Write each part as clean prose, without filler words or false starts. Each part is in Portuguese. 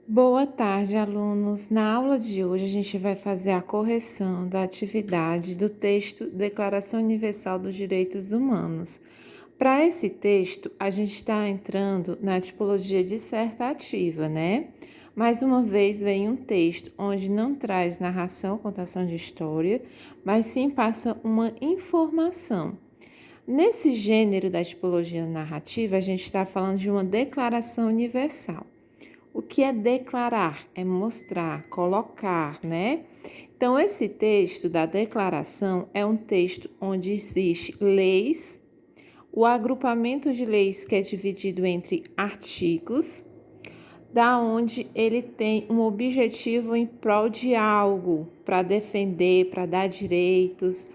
Boa tarde, alunos. Na aula de hoje, a gente vai fazer a correção da atividade do texto Declaração Universal dos Direitos Humanos. Para esse texto, a gente está entrando na tipologia dissertativa, né? Mais uma vez, vem um texto onde não traz narração, contação de história, mas sim passa uma informação. Nesse gênero da tipologia narrativa, a gente está falando de uma declaração universal. O que é declarar? É mostrar, colocar, né? Então, esse texto da declaração é um texto onde existe leis, o agrupamento de leis que é dividido entre artigos, da onde ele tem um objetivo em prol de algo, para defender, para dar direitos,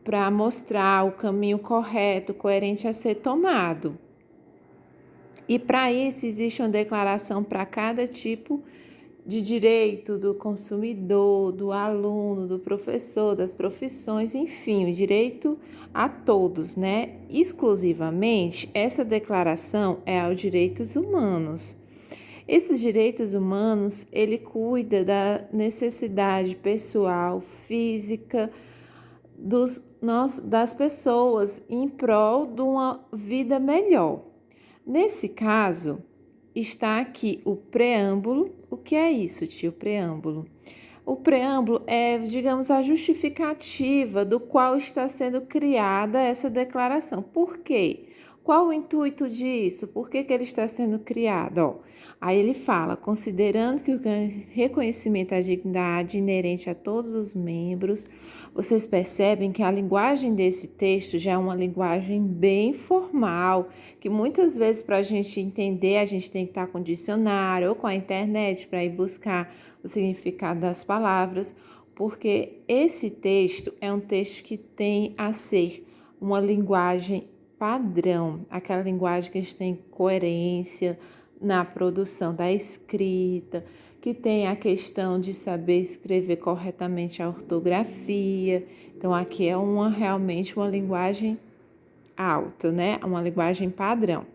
para mostrar o caminho correto, coerente a ser tomado. E para isso existe uma declaração para cada tipo de direito do consumidor, do aluno, do professor, das profissões, enfim, o direito a todos, né? Exclusivamente, essa declaração é aos direitos humanos. Esses direitos humanos, ele cuida da necessidade pessoal, física, das pessoas em prol de uma vida melhor. Nesse caso, está aqui o preâmbulo. O que é isso, tio? Preâmbulo. O preâmbulo é, digamos, a justificativa do qual está sendo criada essa declaração. Por quê? Qual o intuito disso? Por que ele está sendo criado? Aí ele fala, considerando que o reconhecimento à dignidade inerente a todos os membros, vocês percebem que a linguagem desse texto já é uma linguagem bem formal, que muitas vezes para a gente entender, a gente tem que estar com o dicionário ou com a internet para ir buscar o significado das palavras, porque esse texto é um texto que tem a ser uma linguagem padrão, aquela linguagem que a gente tem coerência na produção da escrita, que tem a questão de saber escrever corretamente a ortografia. Então, aqui é realmente uma linguagem alta, né? Uma linguagem padrão.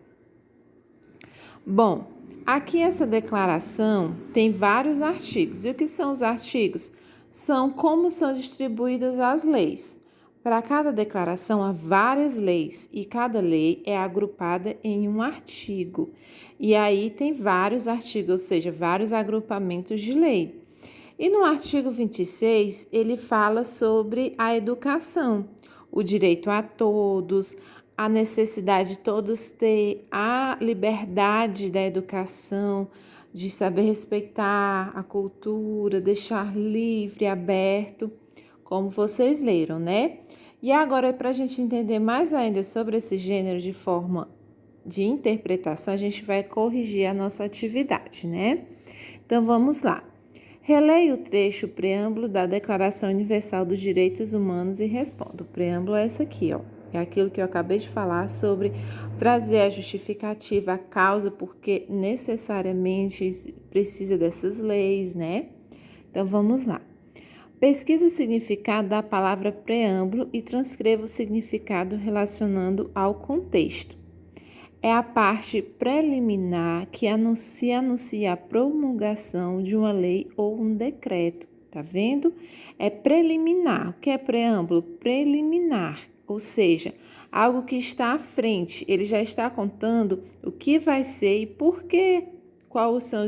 Bom, aqui essa declaração tem vários artigos. E o que são os artigos? São como são distribuídas as leis. Para cada declaração há várias leis e cada lei é agrupada em um artigo. E aí tem vários artigos, ou seja, vários agrupamentos de lei. E no artigo 26, ele fala sobre a educação, o direito a todos, a necessidade de todos ter a liberdade da educação, de saber respeitar a cultura, deixar livre, aberto, como vocês leram, né? E agora, para a gente entender mais ainda sobre esse gênero de forma de interpretação, a gente vai corrigir a nossa atividade, né? Então, vamos lá. Releia o trecho preâmbulo da Declaração Universal dos Direitos Humanos e responda. O preâmbulo é essa aqui, ó. É aquilo que eu acabei de falar sobre trazer a justificativa, a causa, porque necessariamente precisa dessas leis, né? Então, vamos lá. Pesquisa o significado da palavra preâmbulo e transcreva o significado relacionando ao contexto. É a parte preliminar que anuncia a promulgação de uma lei ou um decreto. Tá vendo? É preliminar. O que é preâmbulo? Preliminar, ou seja, algo que está à frente. Ele já está contando o que vai ser e por quê. Quais são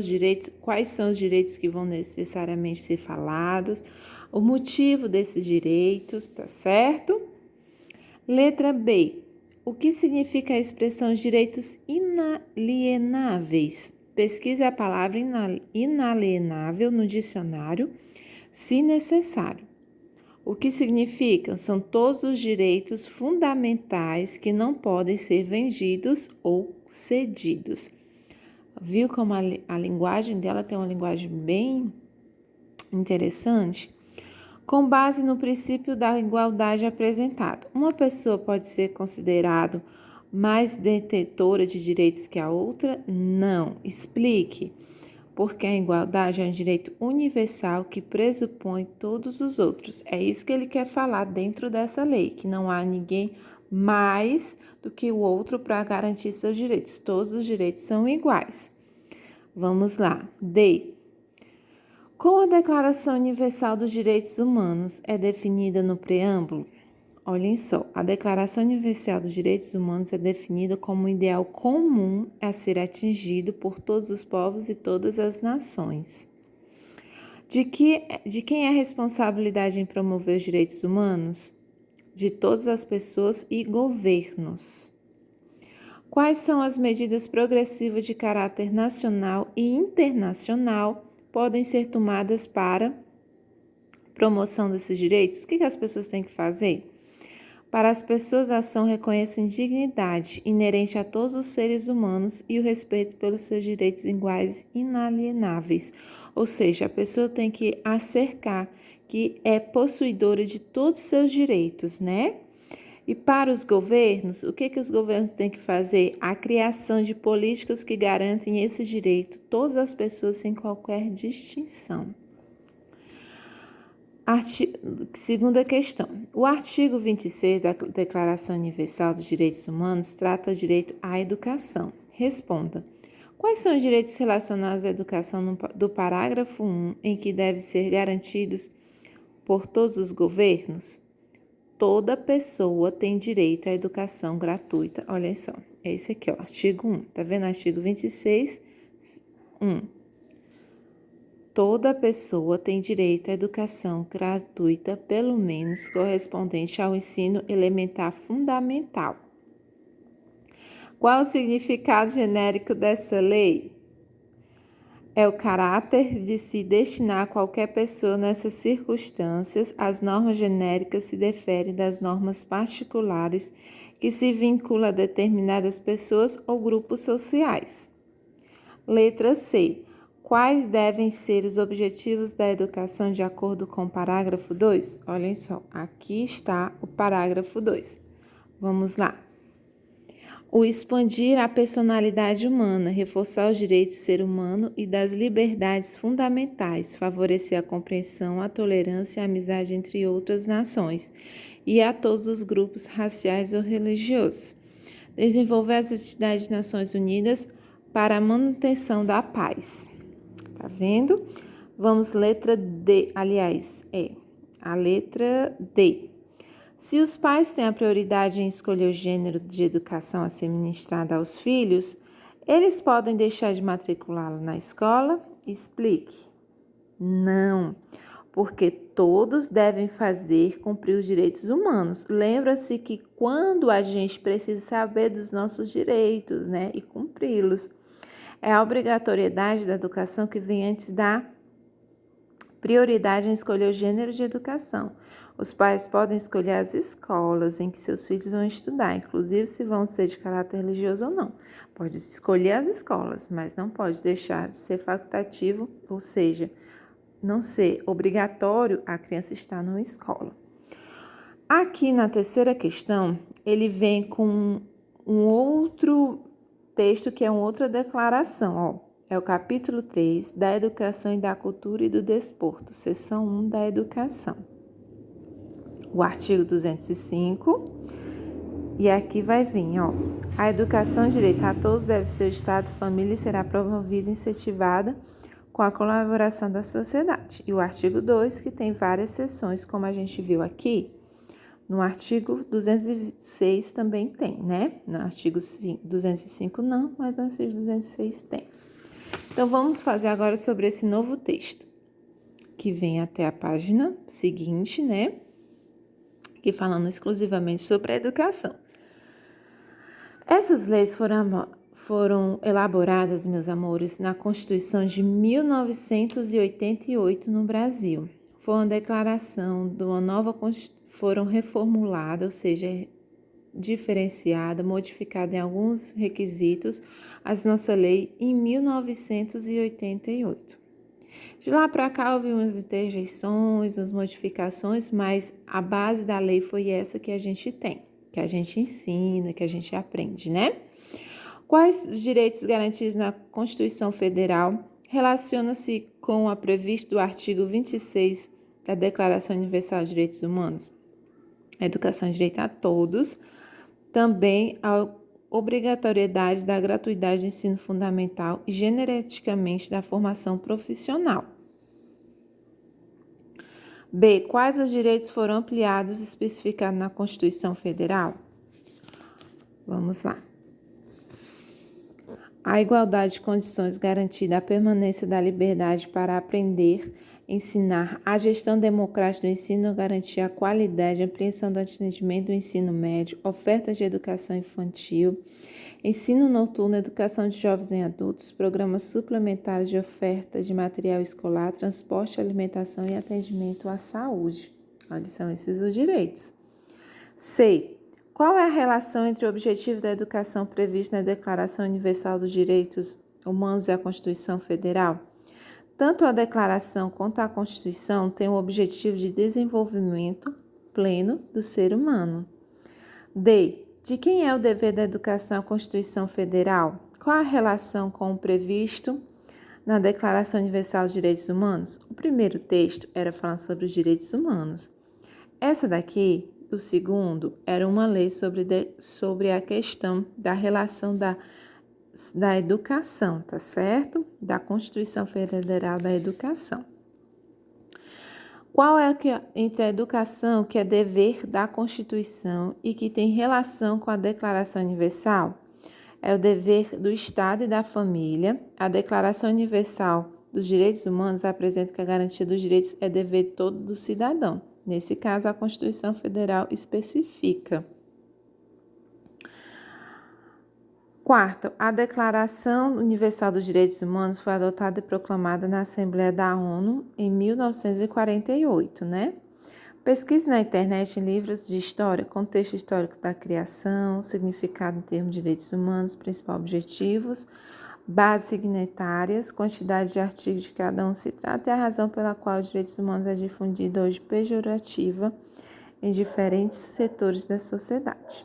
os direitos que vão necessariamente ser falados, o motivo desses direitos, tá certo? Letra B. O que significa a expressão direitos inalienáveis? Pesquise a palavra inalienável no dicionário, se necessário. O que significa? São todos os direitos fundamentais que não podem ser vendidos ou cedidos. Viu como a linguagem dela tem uma linguagem bem interessante? Com base no princípio da igualdade apresentado, uma pessoa pode ser considerada mais detentora de direitos que a outra? Não. Explique. Porque a igualdade é um direito universal que pressupõe todos os outros. É isso que ele quer falar dentro dessa lei, que não há ninguém mais do que o outro para garantir seus direitos. Todos os direitos são iguais. Vamos lá. D. Como a Declaração Universal dos Direitos Humanos é definida no preâmbulo? Olhem só, a Declaração Universal dos Direitos Humanos é definida como um ideal comum a ser atingido por todos os povos e todas as nações. De quem é a responsabilidade em promover os direitos humanos? De todas as pessoas e governos. Quais são as medidas progressivas de caráter nacional e internacional podem ser tomadas para promoção desses direitos? O que as pessoas têm que fazer? Para as pessoas, a ação reconhece a dignidade inerente a todos os seres humanos e o respeito pelos seus direitos iguais e inalienáveis. Ou seja, a pessoa tem que acercar que é possuidora de todos os seus direitos, né? E para os governos, o que os governos têm que fazer? A criação de políticas que garantem esse direito a todas as pessoas sem qualquer distinção. Segunda questão. O artigo 26 da Declaração Universal dos Direitos Humanos trata o direito à educação. Responda. Quais são os direitos relacionados à educação do parágrafo 1, em que devem ser garantidos por todos os governos? Toda pessoa tem direito à educação gratuita. Olha só, é esse aqui, ó, artigo 1. Tá vendo? Artigo 26, 1. Toda pessoa tem direito à educação gratuita, pelo menos correspondente ao ensino elementar fundamental. Qual o significado genérico dessa lei? É o caráter de se destinar a qualquer pessoa nessas circunstâncias. As normas genéricas se diferem das normas particulares que se vinculam a determinadas pessoas ou grupos sociais. Letra C. Quais devem ser os objetivos da educação de acordo com o parágrafo 2? Olhem só, aqui está o parágrafo 2. Vamos lá. O expandir a personalidade humana, reforçar os direitos do ser humano e das liberdades fundamentais, favorecer a compreensão, a tolerância e a amizade entre outras nações e a todos os grupos raciais ou religiosos. Desenvolver as atividades das Nações Unidas para a manutenção da paz. Tá vendo? Vamos letra D, aliás, a letra D. Se os pais têm a prioridade em escolher o gênero de educação a ser ministrada aos filhos, eles podem deixar de matriculá-lo na escola? Explique. Não, porque todos devem fazer cumprir os direitos humanos. Lembra-se que quando a gente precisa saber dos nossos direitos, né, e cumpri-los, é a obrigatoriedade da educação que vem antes da prioridade em escolher o gênero de educação. Os pais podem escolher as escolas em que seus filhos vão estudar, inclusive se vão ser de caráter religioso ou não. Pode escolher as escolas, mas não pode deixar de ser facultativo, ou seja, não ser obrigatório a criança estar numa escola. Aqui na terceira questão, ele vem com um outro texto que é uma outra declaração, ó. É o capítulo 3 da Educação e da Cultura e do Desporto, seção 1 da Educação. O artigo 205, e aqui vai vir, ó. A educação de direito a todos deve ser o Estado, família e será promovida e incentivada com a colaboração da sociedade. E o artigo 2, que tem várias seções, como a gente viu aqui. No artigo 206 também tem, né? No artigo 205 não, mas no artigo 206 tem. Então, vamos fazer agora sobre esse novo texto, que vem até a página seguinte, né? Que falando exclusivamente sobre a educação. Essas leis foram elaboradas, meus amores, na Constituição de 1988 no Brasil. Foi uma declaração de uma nova Constituição, foram reformuladas, ou seja, diferenciada, modificada em alguns requisitos, a nossa lei em 1988. De lá para cá houve umas interjeições, umas modificações, mas a base da lei foi essa que a gente tem, que a gente ensina, que a gente aprende, né? Quais os direitos garantidos na Constituição Federal relaciona-se com a prevista do artigo 26 da Declaração Universal de Direitos Humanos? A educação de direito a todos, também ao obrigatoriedade da gratuidade do ensino fundamental e geneticamente da formação profissional. B. Quais os direitos foram ampliados e especificados na Constituição Federal? Vamos lá. A igualdade de condições garantida a permanência da liberdade para aprender, ensinar, a gestão democrática do ensino, garantir a qualidade, ampliação do atendimento do ensino médio, ofertas de educação infantil, ensino noturno, educação de jovens e adultos, programas suplementares de oferta de material escolar, transporte, alimentação e atendimento à saúde. Olha, são esses os direitos. C. Qual é a relação entre o objetivo da educação previsto na Declaração Universal dos Direitos Humanos e a Constituição Federal? Tanto a Declaração quanto a Constituição têm o objetivo de desenvolvimento pleno do ser humano. D. De quem é o dever da educação à Constituição Federal? Qual a relação com o previsto na Declaração Universal dos Direitos Humanos? O primeiro texto era falando sobre os direitos humanos. Essa daqui, o segundo, era uma lei sobre a questão da relação da educação, tá certo? Da Constituição Federal da Educação. Qual é entre a educação que é dever da Constituição e que tem relação com a Declaração Universal? É o dever do Estado e da família. A Declaração Universal dos Direitos Humanos apresenta que a garantia dos direitos é dever todo do cidadão. Nesse caso, a Constituição Federal especifica. Quarto, a Declaração Universal dos Direitos Humanos foi adotada e proclamada na Assembleia da ONU em 1948, né? Pesquise na internet em livros de história, contexto histórico da criação, significado em termos de direitos humanos, principais objetivos, bases signatárias, quantidade de artigos de cada um se trata e a razão pela qual os direitos humanos é difundido hoje pejorativa em diferentes setores da sociedade.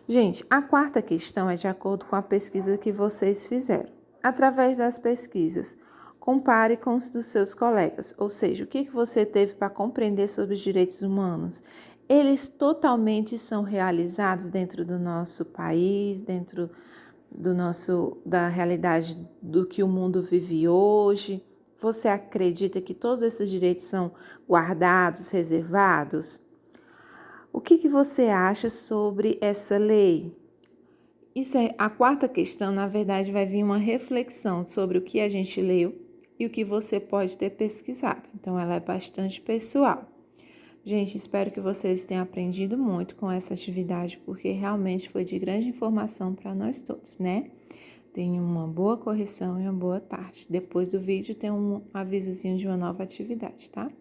Gente, a quarta questão é de acordo com a pesquisa que vocês fizeram. Através das pesquisas, compare com os dos seus colegas, ou seja, o que você teve para compreender sobre os direitos humanos. Eles totalmente são realizados dentro do nosso país, dentro da realidade do que o mundo vive hoje. Você acredita que todos esses direitos são guardados, reservados? O que você acha sobre essa lei? Isso é a quarta questão, na verdade, vai vir uma reflexão sobre o que a gente leu e o que você pode ter pesquisado. Então, ela é bastante pessoal. Gente, espero que vocês tenham aprendido muito com essa atividade, porque realmente foi de grande informação para nós todos, né? Tenham uma boa correção e uma boa tarde. Depois do vídeo tem um avisozinho de uma nova atividade, tá?